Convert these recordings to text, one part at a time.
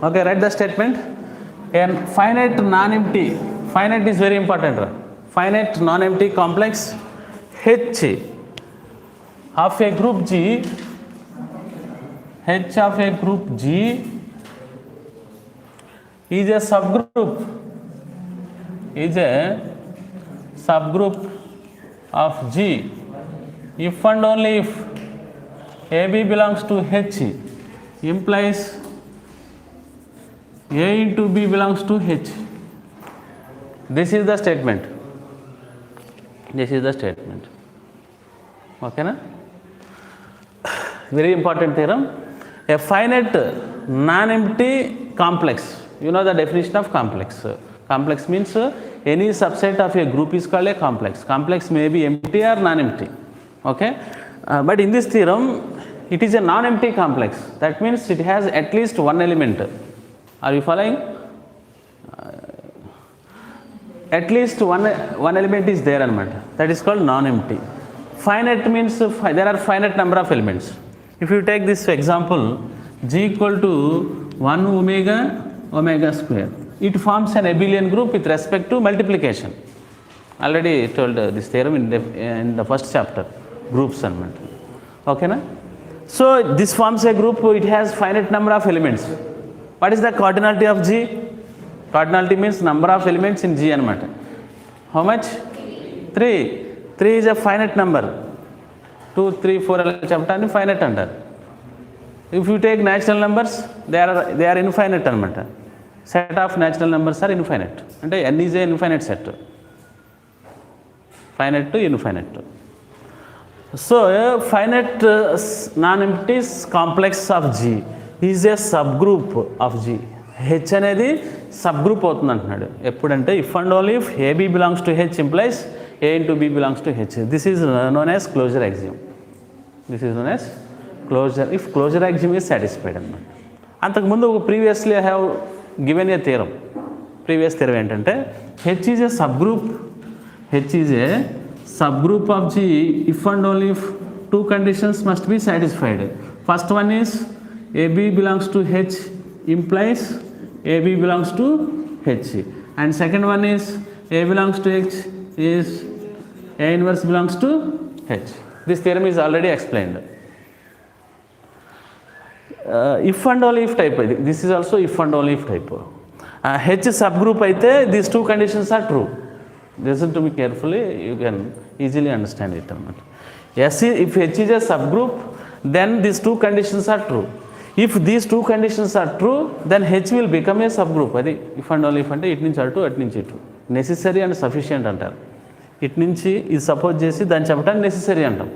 Okay, write the statement. A finite non-empty, finite is very important, right? Finite non-empty complex H of a group G, H of a group G is a subgroup of G if and only if AB belongs to H implies A into B belongs to H. This is the statement. Okay, na? Very important theorem. A finite non-empty complex. You know the definition of complex. Complex means any subset of a group is called a complex. Complex may be empty or non-empty. Okay, but in this theorem it is a non-empty complex. That means it has at least one element. Are you following? At least one element is there, that is called non-empty. Finite means there are finite number of elements. If you take this example, G equal to 1 omega square, it forms an abelian group with respect to multiplication. Already told this theorem in the first chapter, groups. Okay, na? So this forms a group, it has finite number of elements. What is the cardinality of G? Cardinality means number of elements in G. How much? 3. 3 is a finite number. 2, 3, 4 finite under. If you take natural numbers, they are infinite. Set of natural numbers are infinite. And n is an infinite set. Finite to infinite. So a finite non-empty complex of G is a subgroup of G. H అనేది subgroup అవుతుంది అంటున్నాడు. ఎప్పుడంటే if and only if AB belongs to H implies A into B belongs to H. This is known as closure axiom. If closure axiom is satisfied అన్నమాట. అంతకుముందు previously I have given a theorem. Previous theorem ఏంటంటే H is a subgroup. H is a subgroup of G if and only if two conditions must be satisfied. First one is AB belongs to H implies AB belongs to H, and second one is A belongs to H is A inverse belongs to H. This theorem is already explained. If and only if type, this is also if and only if type. H subgroup aithe these two conditions are true. Listen to me carefully, you can easily understand it. Yes, if H is a subgroup, then these two conditions are true. If these two conditions are true, then H will become a subgroup. Adi if and only if ante it nunchi atu at nunchi itu. Necessary and sufficient antaru. It nunchi is suppose chesi dani cheptani necessary antam.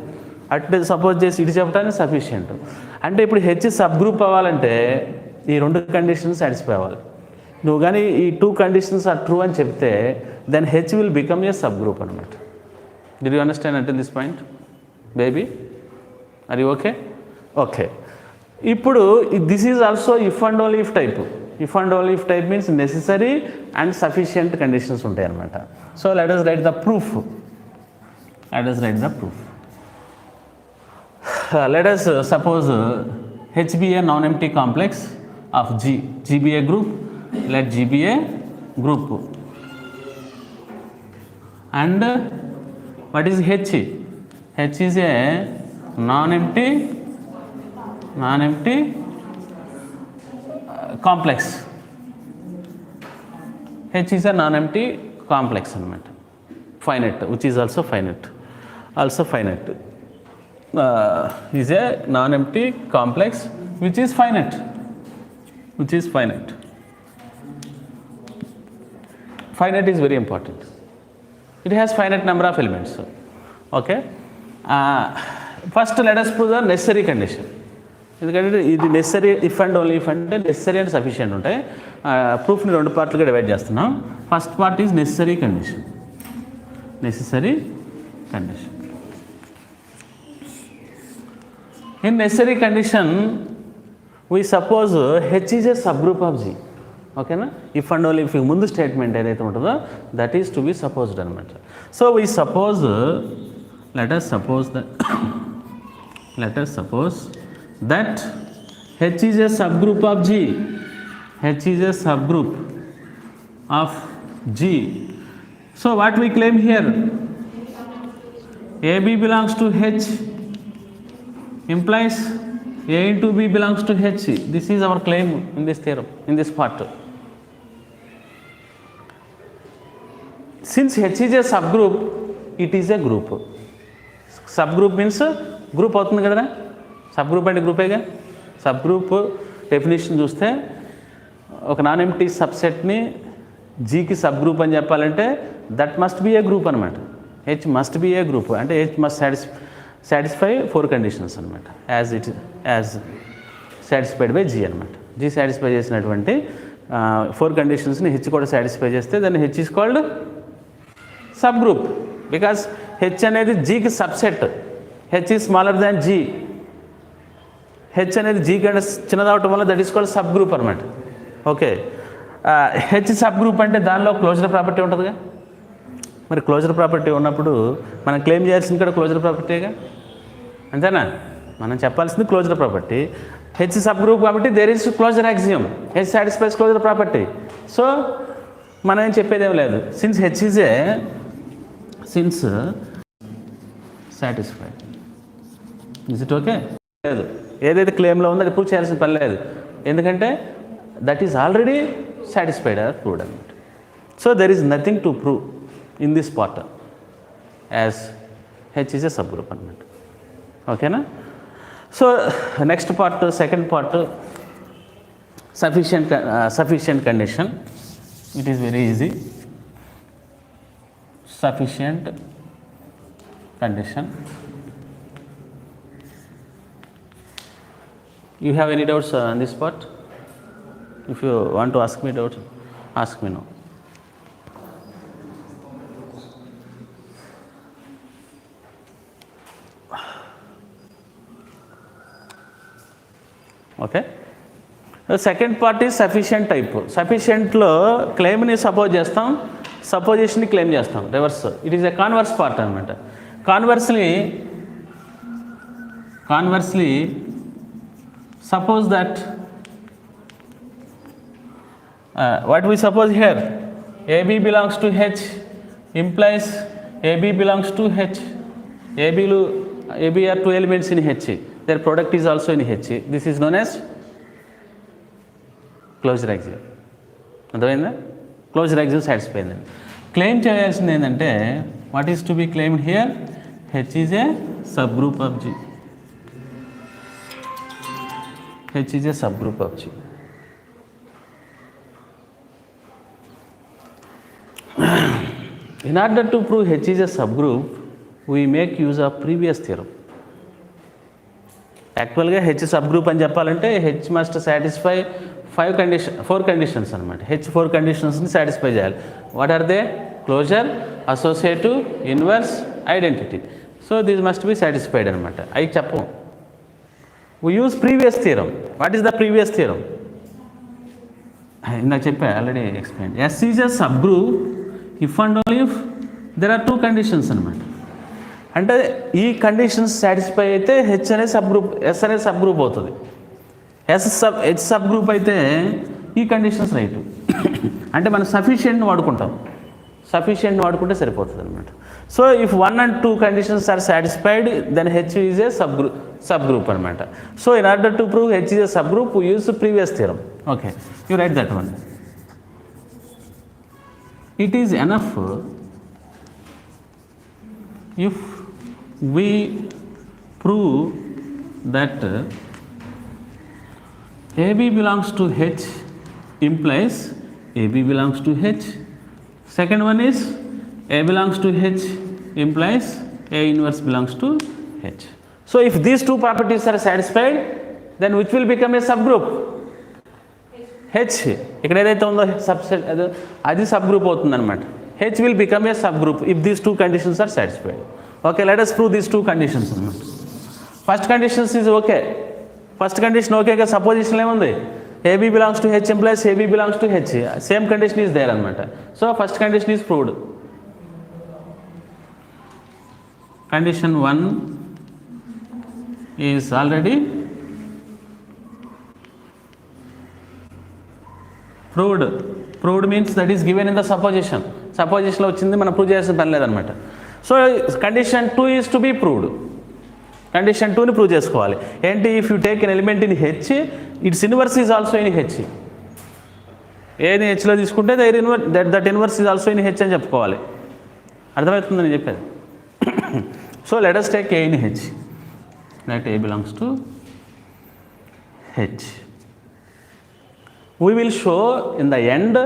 At suppose chesi it cheptani sufficient. Ante ippudu H subgroup avvalante ee rendu conditions satisfy avvali. నువ్వు కానీ ఈ two conditions are true అని చెప్తే then H will become a subgroup అన్నమాట. Did you understand until this point, baby? Are you okay? Okay. ఇప్పుడు this is also if and only if type. If and only if type means necessary and sufficient conditions ఉంటాయి అన్నమాట. So let us write the proof. Let us suppose H be a non-empty complex of G. G be a group. Let G be a group. And what is H? H is a non-empty complex. H is a non-empty complex element. Finite, which is also finite. Is a non-empty complex which is finite. Finite is very important. It has finite number of elements. Okay. First let us prove the necessary condition. ఎందుకంటే ఇది necessary if and only if అంటే necessary and sufficient ఉంటాయి. ప్రూఫ్ని రెండు పార్ట్లుగా divide చేస్తున్నాం. First part is necessary condition. In necessary condition we suppose H is a subgroup of G. ఓకేనా? If and only if ముందు స్టేట్మెంట్ ఏదైతే ఉంటుందో that is to be supposed అనమాట. So we suppose let us suppose that H is a subgroup of G. H is a subgroup of G. So what we claim here? AB belongs to H implies A into B belongs to H. This is our claim in this theorem, in this part. Since H is a subgroup, it is a group. Subgroup means group అవుతుంది కదరా, sub group అంటే గ్రూపేగా. Sub group definition చూస్తే ఒక non empty సబ్సెట్ని జీకి subgroup అని చెప్పాలంటే that must be a group అనమాట. H must be a group అంటే హెచ్ మస్ట్ సాటిస్ఫై 4 కండిషన్స్ అనమాట, యాజ్ సాటిస్ఫైడ్ బై జీ అనమాట. జీ సాటిస్ఫై చేసినటువంటి 4 కండిషన్స్ని హెచ్ కూడా సాటిస్ఫై చేస్తే దాన్ని H is called subgroup. Because H అనేది జీకి subset, H is smaller than G. H అనేది జీ కంటే చిన్నదవటం వల్ల that is called subgroup అనమాట. ఓకే, హెచ్ సబ్ గ్రూప్ అంటే దానిలో క్లోజర్ ప్రాపర్టీ ఉంటుందిగా. మరి క్లోజర్ ప్రాపర్టీ ఉన్నప్పుడు మనం క్లెయిమ్ చేయాల్సింది కూడా క్లోజర్ ప్రాపర్టీగా, అంతేనా? మనం చెప్పాల్సింది closure property. H subgroup కాబట్టి there is closure axiom, H satisfies closure property. So మనం ఏం చెప్పేదేం లేదు. Since H is a since satisfied, is it okay? లేదు, ఏదైతే క్లెయిమ్లో ఉందో అది ప్రూవ్ చేయాల్సిన పని లేదు, ఎందుకంటే that is already satisfied or proved అనమాట. So there is nothing to prove in this part as H is a subgroup అనమాట. ఓకేనా? So next part, second part, sufficient condition. It is very easy. Sufficient condition. You have any doubts on this part? If you want to ask me doubts, ask me now. Okay, second part is sufficient type. సఫిషియంట్లో క్లెయిమ్ని suppose చేస్తాం, సపోజిషన్ని claim చేస్తాం, reverse. It is a converse part అనమాట. Conversely suppose that what we suppose here, AB belongs to H implies AB belongs to H. AB are 2 elements in H. Their product is also in H. This is known as closure axiom. అర్థమైందా? Closure axiom satisfy అయిందండి. Claim చేయాల్సింది ఏంటంటే what is to be claimed here, H is a subgroup of G. H is a subgroup of G. In order to prove H is a subgroup, we make use of previous theorem. యాక్చువల్గా H subgroup అని చెప్పాలంటే H must satisfy 4 conditions అనమాట. H 4 కండిషన్స్ని satisfy చేయాలి. What are they? Closure, associative, inverse, identity. So this must be satisfied అనమాట. అవి చెప్పం, we use previous theorem. What is the previous theorem? ఇందాక చెప్పా, already explain. S is a subgroup if and only if there are 2 conditions అనమాట. అంటే ఈ conditions satisfy అయితే H అనే సబ్ గ్రూప్, ఎస్ అనే సబ్ గ్రూప్ అవుతుంది. H sub group అయితే ఈ కండిషన్స్ రైట్. అంటే మనం సఫిషియెంట్ వాడుకుంటాం, సఫిషియెంట్ వాడుకుంటే సరిపోతుంది అనమాట. So if 1 and 2 conditions are satisfied then H is a subgroup అనమాట. So in order to prove H is a subgroup we use previous theorem. Okay, you write that one. It is enough if we prove that AB belongs to H implies AB belongs to H. Second one is A belongs to H implies A inverse belongs to H. So if these 2 properties are satisfied, then which will become a subgroup? H. ఇక్కడ ఏదైతే ఉందో subset అది sub group అవుతుంది అనమాట. H will become a subgroup if these 2 conditions are satisfied. Okay, let us prove these 2 conditions. First condition is okay. First condition okay ga supposition emundi, AB belongs to H implies AB belongs to H. Same condition is there anamata. So first condition is proved. Condition 1 is already Proved means that is given in the supposition. Suppositionలో వచ్చింది మనం prove చేయాల్సిన పని లేదనమాట. So condition 2 is to be proved. Condition 2ని prove చేసుకోవాలి. ఏంటి? If you take an element in H, it's inverse is also in H. ఏని హెచ్లో తీసుకుంటే that inverse is also in H అని చెప్పుకోవాలి. అర్థమవుతుందని చెప్పేది. So let us take A in H. Let A belongs to H. We will show in the end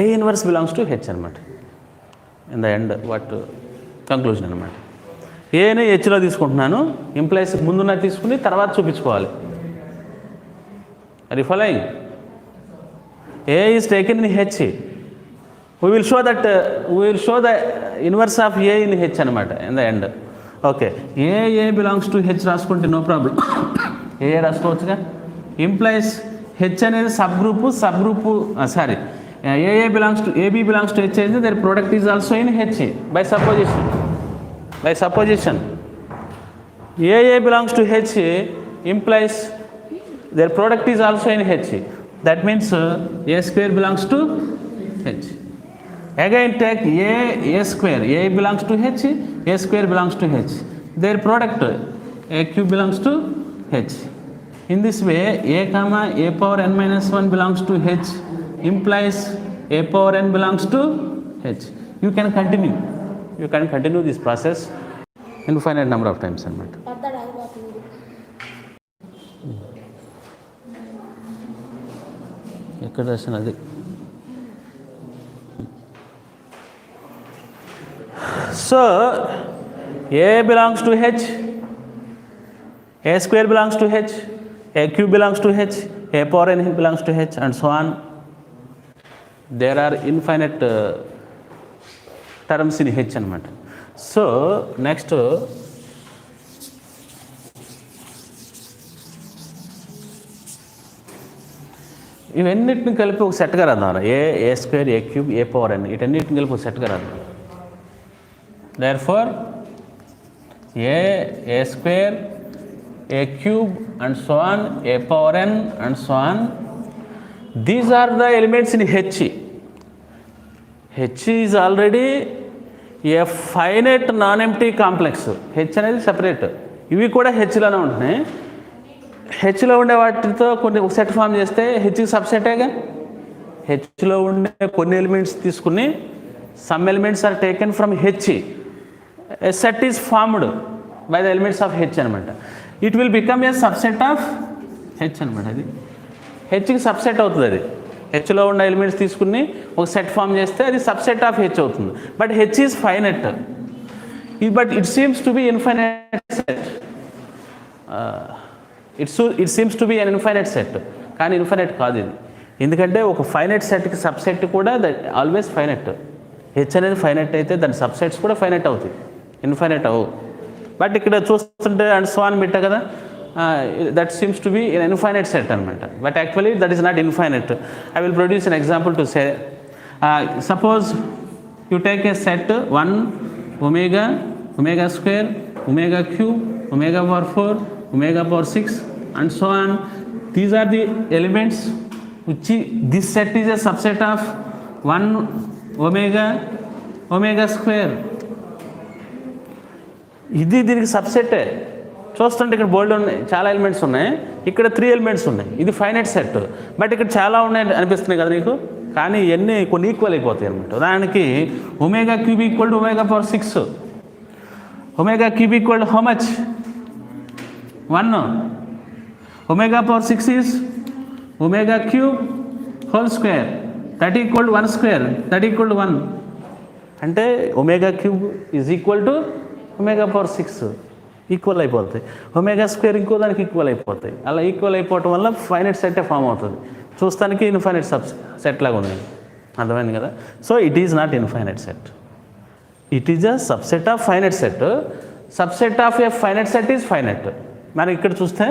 A inverse belongs to H అనమాట. In the end what conclusion అనమాట. ఏని హెచ్లో తీసుకుంటున్నాను, implies ముందున్న తీసుకుని తర్వాత చూపించుకోవాలి. Are you following? A is taken in H. We will show the inverse of A in H అనమాట in the end. Okay, A belongs to H రాసుకుంటే no problem. ఏ రాసుకోవచ్చుగా. Implies H అనేది subgroup sorry AB belongs to H అయితే their product is also in H by supposition. AA belongs to H implies their product is also in H. That means A square belongs to H. Again take A square. A belongs to H, A square belongs to H. Their product A cube belongs to H. In this way A power n minus 1 belongs to H implies A power n belongs to H. You can continue this process infinite number of times అన్నమాట. ఎక్కడ రాసిన అది. So A belongs to H, A square belongs to H, A cube belongs to H, A power n belongs to H, and so on. There are infinite terms in H అనమాట. So next ఇవన్నిటిని కలిపి ఒక సెట్గా రాద్దాం. ఏ square, ఏ cube, ఏ power n, వీటన్నిటిని కలిపి ఒక సెట్గా రాద్దాం. Therefore A square, A cube, and so on, A power n, and so on. These are the elements in H. H is already a finite non-empty complex. H అనేది separate. ఇవి కూడా హెచ్లోనే ఉంటున్నాయి. హెచ్లో ఉండే వాటితో కొన్ని ఒక సెట్ ఫామ్ చేస్తే హెచ్కి సబ్సెటేగా. హెచ్లో ఉండే కొన్ని ఎలిమెంట్స్ తీసుకుని some elements are taken from H. A set is formed by the elements of H అనమాట. It will become a subset of H అనమాట. అది హెచ్కి సబ్సెట్ అవుతుంది. అది హెచ్లో ఉన్న ఎలిమెంట్స్ తీసుకుని ఒక సెట్ ఫామ్ చేస్తే అది సబ్సెట్ ఆఫ్ హెచ్ అవుతుంది. But H is finite. But it seems to B infinite set. It seems to be an infinite set. కానీ ఇన్ఫైనైట్ కాదు ఇది. ఎందుకంటే ఒక ఫైనైట్ సెట్కి సబ్సెట్ కూడా దట్ ఆల్వేస్ ఫైనెట్. హెచ్ అనేది ఫైనెట్ అయితే దాని సబ్సెట్స్ కూడా ఫైనెట్ అవుతాయి, ఇన్ఫైనైట్ అవ్వవు. బట్ ఇక్కడ చూస్తుంటే అండ్ సో అని పెట్టా కదా, that seems to be in infinite set అనమాట. But actually that is not infinite. I will produce an example to say. Suppose you take a set 1 omega, omega square, omega cube, omega power 4, omega power 6, and so on. These are the elements which this set is a subset of 1 omega square. ఇది దీనికి సబ్సెట్టే. చూస్తుంటే ఇక్కడ బోల్డ్ ఉన్నాయి, చాలా elements ఉన్నాయి. ఇక్కడ 3 elements ఉన్నాయి. ఇది ఫైనైట్ సెట్. బట్ ఇక్కడ చాలా ఉన్నాయి అనిపిస్తున్నాయి కదా నీకు. కానీ ఇవన్నీ కొన్ని ఈక్వల్ అయిపోతాయి అనమాట. ఉదాహరణకి omega cube equal to omega power 6. Omega cube equal to how much? 1. Omega power 6 is omega cube whole square. That equal to 1 square. That equal to 1. అంటే omega cube is equal to omega power 6 equal అయిపోతాయి. Omega square ఇంకో దానికి equal అయిపోతాయి. అలా equal అయిపోవటం వల్ల finite సెట్టే form అవుతుంది. చూస్తానికి ఇన్ఫైనైట్ సెట్ లాగా ఉంది. అర్థమైంది కదా. So it is not infinite set. It is a subset of finite set. Subset of A finite set is finite. మరి ఇక్కడ చూస్తే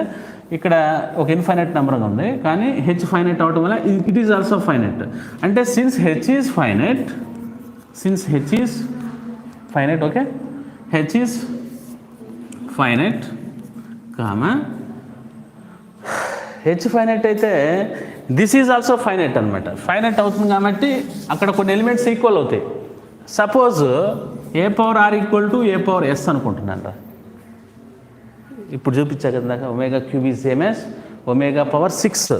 ఇక్కడ ఒక ఇన్ఫైనైట్ నెంబర్ ఉంది, కానీ హెచ్ ఫైనైట్ అవడం వల్ల ఇట్ ఈజ్ ఆల్సో ఫైనైట్. అంటే since H is finite, okay, H is finite, H finite అయితే దిస్ ఈజ్ ఆల్సో ఫైనైట్ అనమాట. ఫైనైట్ అవుతుంది కాబట్టి అక్కడ కొన్ని ఎలిమెంట్స్ ఈక్వల్ అవుతాయి. Suppose A power R equal to A power S అనుకుంటున్నాను రా. ఇప్పుడు చూపించా కదా omega cube is same as omega power 6.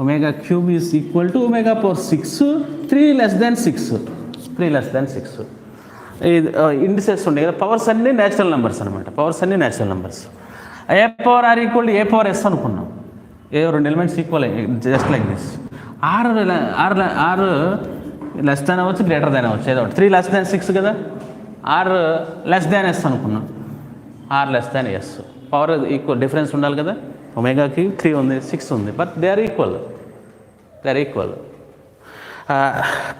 Omega cube is equal to omega power 6, 3 less than 6. 3 less than 6. Indices ఉండే కదా, పవర్స్ అన్నీ natural numbers అనమాట. Powers అన్నీ natural numbers. A power R equal to A power S అనుకున్నాం. A రెండు elements equal just like this. R less than అవ్వచ్చు, greater దాన్ అవ్వచ్చు, ఏదో 3 less than 6 కదా. ఆర్ లెస్ దాన్ ఎస్ అనుకున్నాం. R less than S. Power equal difference ఉండాలి కదా. ఒమేగాకి 3 ఉంది, 6 ఉంది, but they are equal.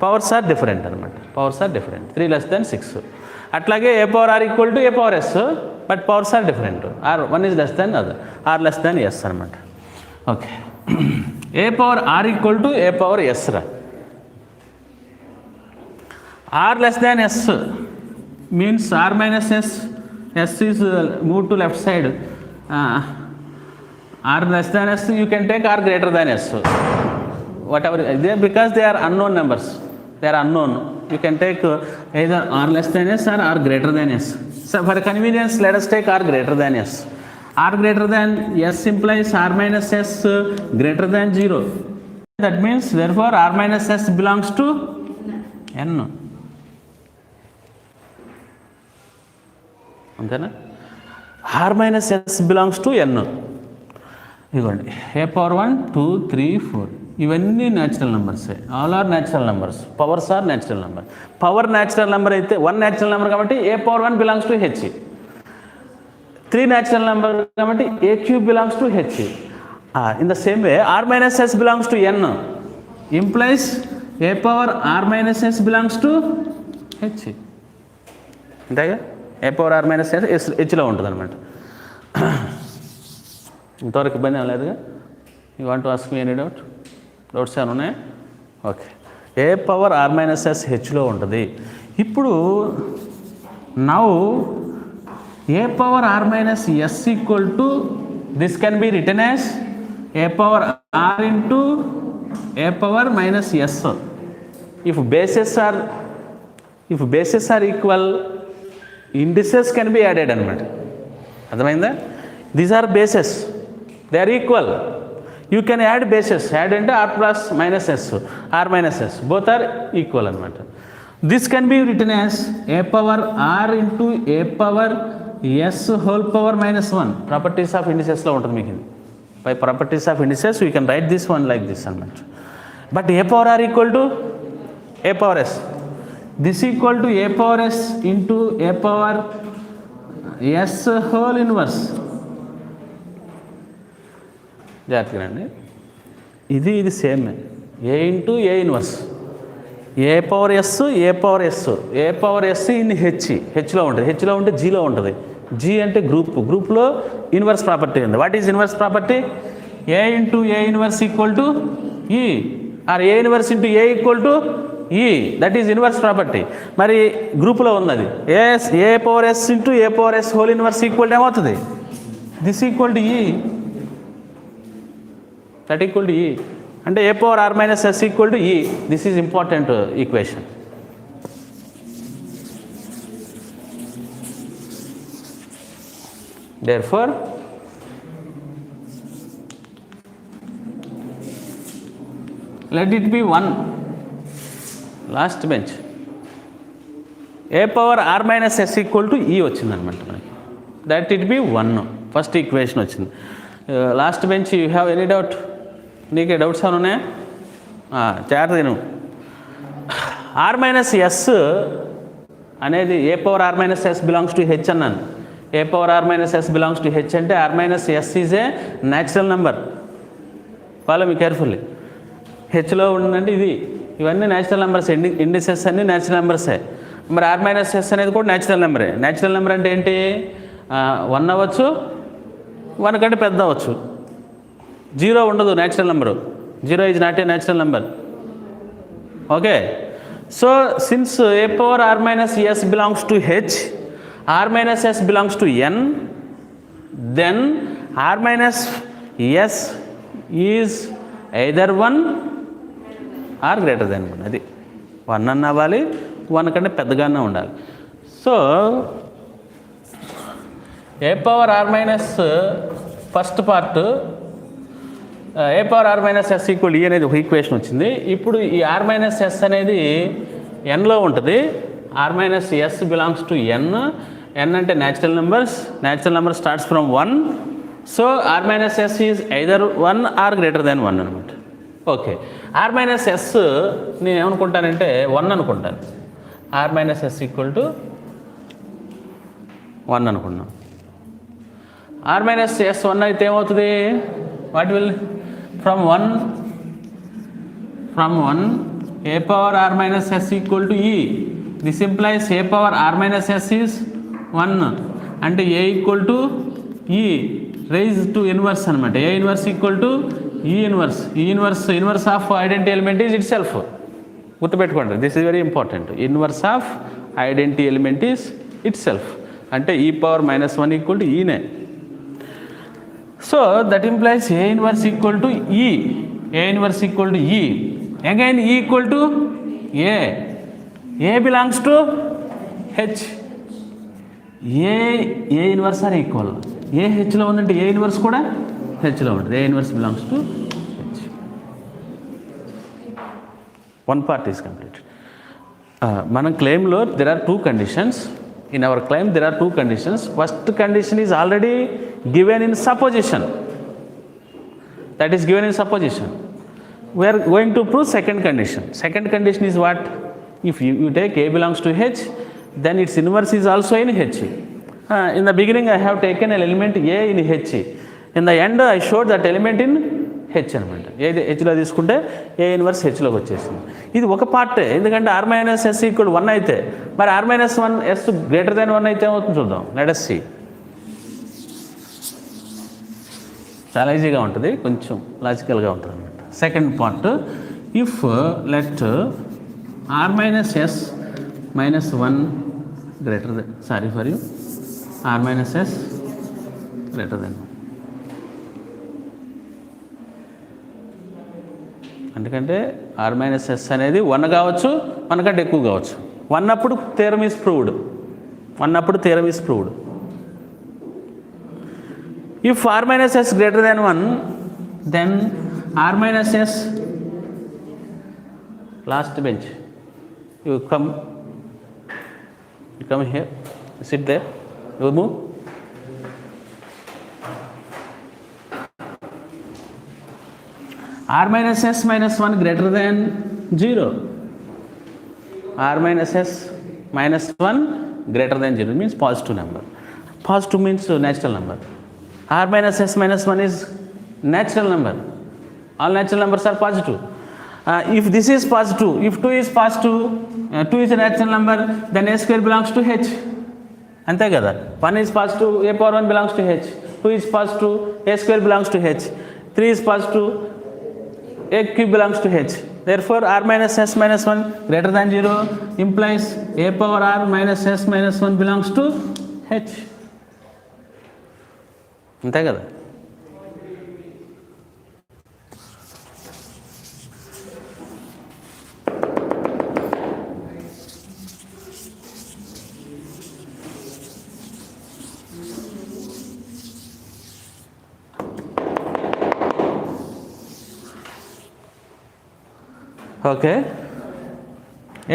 Powers are different అనమాట. Powers are different. 3 less than 6. అట్లాగే A power R equal to A power S, but powers are different. R one is less than other. R less than S అనమాట. Okay, A power R equal to A power yes రా. R less than S means R minus S. S is move to left side. R less than S you can take R greater than S. whatever they, because they are unknown numbers, they are unknown, you can take either r less than s or r greater than s. So for convenience let us take r greater than s. R greater than s implies r minus s greater than 0. That means therefore r minus s belongs to n. అంతేనా? r minus s belongs to n. ఇదిగోండి, ఏ power 1, 2, 3, 4 ఇవన్నీ natural నెంబర్సే. All are natural numbers. Powers are natural number. Power natural number అయితే 1 natural number కాబట్టి A power 1 belongs to H. 3 natural number కాబట్టి A cube belongs to H. In the same way R minus S belongs to N implies A power R minus S belongs to H. అంతేగా, A power R minus S హెచ్లో ఉంటుంది అనమాట. ఇంతవరకు ఇబ్బంది ఏం లేదుగా. You want to ask me any doubts ఏమైనా ఉన్నాయా? Okay, A power R minus S హెచ్లో ఉంటుంది. ఇప్పుడు now A power R minus S equal to this can be written as A power R into A power minus S. If bases are equal indices can be added అనమాట. అర్థమైందా? These are bases, they are equal. You can add bases. Add into r plus minus s, r minus s. Both are equal అనమాట. This can be written as a power r into a power s whole power minus 1. Properties of indices లో ఉంటుంది మీకు. By properties of indices we can write this one like this అనమాట. But a power r equal to a power s. This equal to a power s into a power s whole inverse. జాగ్రత్తగా అండి. ఇది same. A into A inverse. A power S, A power S. A power S in హెచ్లో ఉంటుంది. హెచ్లో ఉంటే జీలో ఉంటుంది. G అంటే గ్రూప్లో ఇన్వర్స్ ప్రాపర్టీ ఉంది. What is inverse property? A into A inverse equal to E, or A inverse into A equal to E. That is inverse property. మరి గ్రూప్లో ఉన్నది A power S into A power S whole inverse equal ఏమవుతుంది? This equal to E. That equal to E అంటే A power R minus S equal to E. This is important equation. Therefore let it be 1. Last bench A power R minus S equal to E వచ్చిందనమాట మనకి. That it be 1. First equation వచ్చింది. Last bench you have any doubt? నీకే doubts ఏమైనా ఉన్నాయా? జాగ్రత్త నువ్వు. R minus S అనేది A power R minus S belongs to H అన్నాను. A power R minus S belongs to H అంటే R minus S is a natural number. Follow me carefully. హెచ్లో ఉందంటే ఇవన్నీ న్యాచురల్ నెంబర్స్. ఇండిసెస్ అన్నీ natural నెంబర్సే. మరి R minus S అనేది కూడా న్యాచురల్ నెంబరే. న్యాచురల్ నెంబర్ అంటే ఏంటి? 1 అవ్వచ్చు, 1 కంటే పెద్ద అవ్వచ్చు. 0 ఉండదు natural number. 0 is not a natural number. Okay, so since A power R minus S belongs to H, R minus S belongs to N, then R minus S is either 1 or greater than 1. అది 1 అన్న అవ్వాలి, 1 కంటే పెద్దగానే ఉండాలి. So A power R minus first part A power R minus S equal e అనేది ఒక equation వచ్చింది. ఇప్పుడు ఈ ఆర్ మైనస్ ఎస్ అనేది ఎన్లో ఉంటుంది. R minus S belongs to N. N అంటే natural number starts from 1. So R minus S is either 1 or greater than 1 అనమాట. ఓకే, ఆర్ మైనస్ ఎస్ నేను ఏమనుకుంటానంటే 1 అనుకుంటాను. R minus S equal to 1 అనుకున్నాం. R minus S 1 అయితే ఏమవుతుంది? What will from 1 A power R minus S equal to E. This implies A power R minus S is 1 అంటే A equal to E raise to inverse అనమాట. A inverse equal to E inverse. Inverse of identity element is itself. గుర్తుపెట్టుకోండి, this is very important. Inverse of identity element is itself అంటే E power -1 equal to ఈనే. So that implies A inverse equal to E. A inverse equal to E. Again E equal to A. A belongs to H. A inverse are equal. A హెచ్లో ఉందంటే A inverse కూడా హెచ్లో ఉంటుంది. A inverse belongs to H. One part is completed. మనం క్లెయిమ్లో there are 2 conditions. In our claim there are 2 conditions. First condition is already given in supposition. That is given in supposition. We are going to prove second condition. Second condition is what? If you take A belongs to H, then its inverse is also in H. In the beginning I have taken an element A in H. In the end I showed that element in H అనమాట. ఏది హెచ్లో తీసుకుంటే ఏ inverse హెచ్లోకి వచ్చేసింది. ఇది ఒక పార్టే, ఎందుకంటే are minus S equal 1 అయితే మరి R minus 1 S greater than 1 అయితే ఏమవుతుంది చూద్దాం. Let us see. చాలా ఈజీగా ఉంటుంది, కొంచెం లాజికల్గా ఉంటుంది అనమాట. Second part, if let R minus S -1 greater than R minus S greater than 1. ఎందుకంటే ఆర్ మైనస్ ఎస్ అనేది 1 కావచ్చు, 1 కంటే ఎక్కువ కావచ్చు. 1 అప్పుడు theorem is proved. If R minus S greater than 1, then R minus S last bench you come here, sit there, you move. R minus S minus 1 greater than 0. R minus S minus 1 greater than 0 means positive number. Positive means natural number. R minus S minus 1 is natural number. All natural numbers are positive. If this is positive, if 2 is positive, 2 is a natural number, then A square belongs to H. అంతే కదా. 1 is positive, A power 1 belongs to H. 2 is positive, A square belongs to H. 3 is positive, A cube belongs to H. Therefore R minus S minus 1 greater than 0 implies A power R minus S minus 1 belongs to H. అంతే కదా. Okay,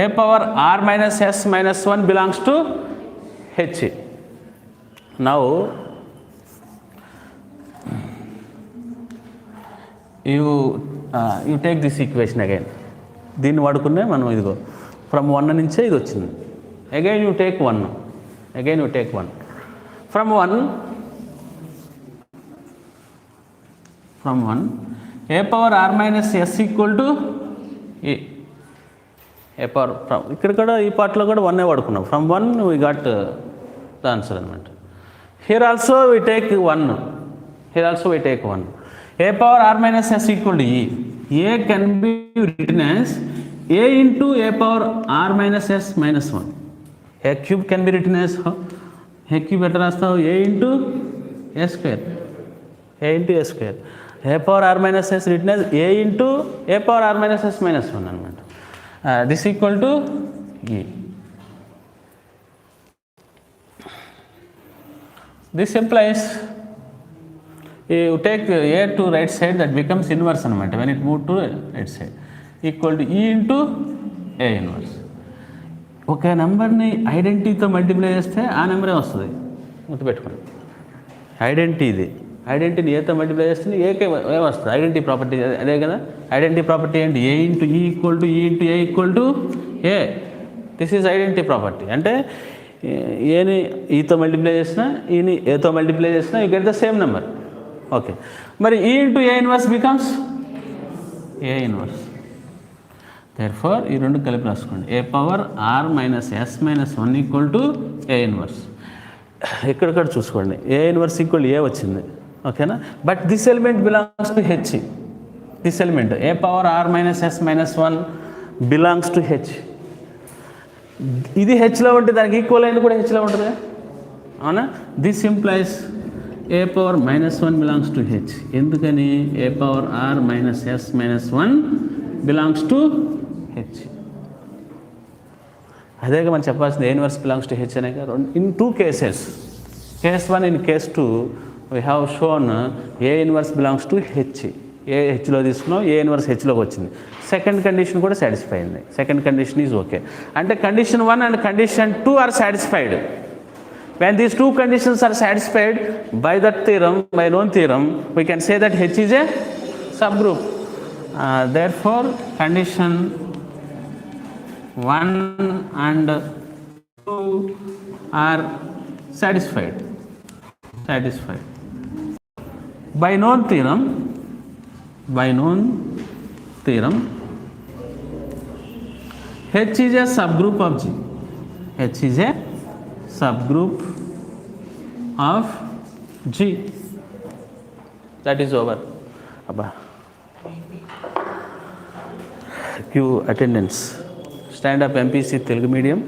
A power R minus S minus 1 belongs to H. Now you take this equation again. దీన్ని వాడుకునే మనం ఇదిగో from 1 నుంచే ఇది వచ్చింది. Again you take 1. From 1 A power R minus S equal to A power from ఇక్కడ కూడా ఈ పార్ట్లో కూడా 1 వాడుకున్నాం. From 1 we got the answer అనమాట. Here also we take 1. A power R minus S equal to E. A can be written as A into A power R minus S minus 1. A cube can be written as A cube ఎట్లా రాస్తావు? A into A square. A power r minus s written as a into a power r minus s minus 1 అనమాట. This equal to e. This implies you take a to right side, that becomes inverse అనమాట when it moved to right side, equal to e into a inverse. ఒక నెంబర్ని ఐడెంటిటీతో multiply చేస్తే ఆ నెంబరే వస్తుంది, గుర్తుపెట్టుకోండి. Identity ఇది, ఐడెంటిటీని ఏతో మల్టిప్లై చేస్తుంది ఏకే ఏ వస్తుంది. ఐడెంటిటీ ప్రాపర్టీ అదే కదా. ఐడెంటిటీ ప్రాపర్టీ ఏంటి? A into E equal to E into A equal to A. This is identity property. అంటే ఏని ఈతో మల్టిప్లై చేసినా ఈని ఏతో మల్టిప్లై చేసినా you get the same number. Okay, మరి E into A inverse becomes A inverse. Therefore ఈ రెండు కలిపి రాసుకోండి. A power R minus S minus 1 equal to A inverse. ఎక్కడెక్కడ చూసుకోండి, ఏ ఇన్వర్స్ ఈక్వల్ ఏ వచ్చింది, ఓకేనా. But this element belongs to H. This element A power R minus S minus 1 belongs to H. ఇది హెచ్లో ఉంటే దానికి equal అయింది కూడా హెచ్లో ఉంటుంది, అవునా. This implies A power minus 1 belongs to H. ఎందుకని? A power R minus S minus 1 belongs to H. అదేగా మనం చెప్పాల్సింది, A inverse belongs to H అనే. In two cases, case 1 in case 2 we have shown A inverse belongs to H. A హెచ్లో తీసుకున్నాం, A inverse హెచ్లోకి వచ్చింది. Second condition కూడా satisfy అయింది. Second condition is okay. అంటే condition 1 and condition 2 are satisfied. When these two conditions are satisfied by that theorem, by known theorem, we can say that H is a subgroup. Therefore, condition 1 and 2 are satisfied. By known theorem, H is a subgroup of G. H is a subgroup of G. That is over. Abba. Q attendance. Stand up MPC Telugu medium.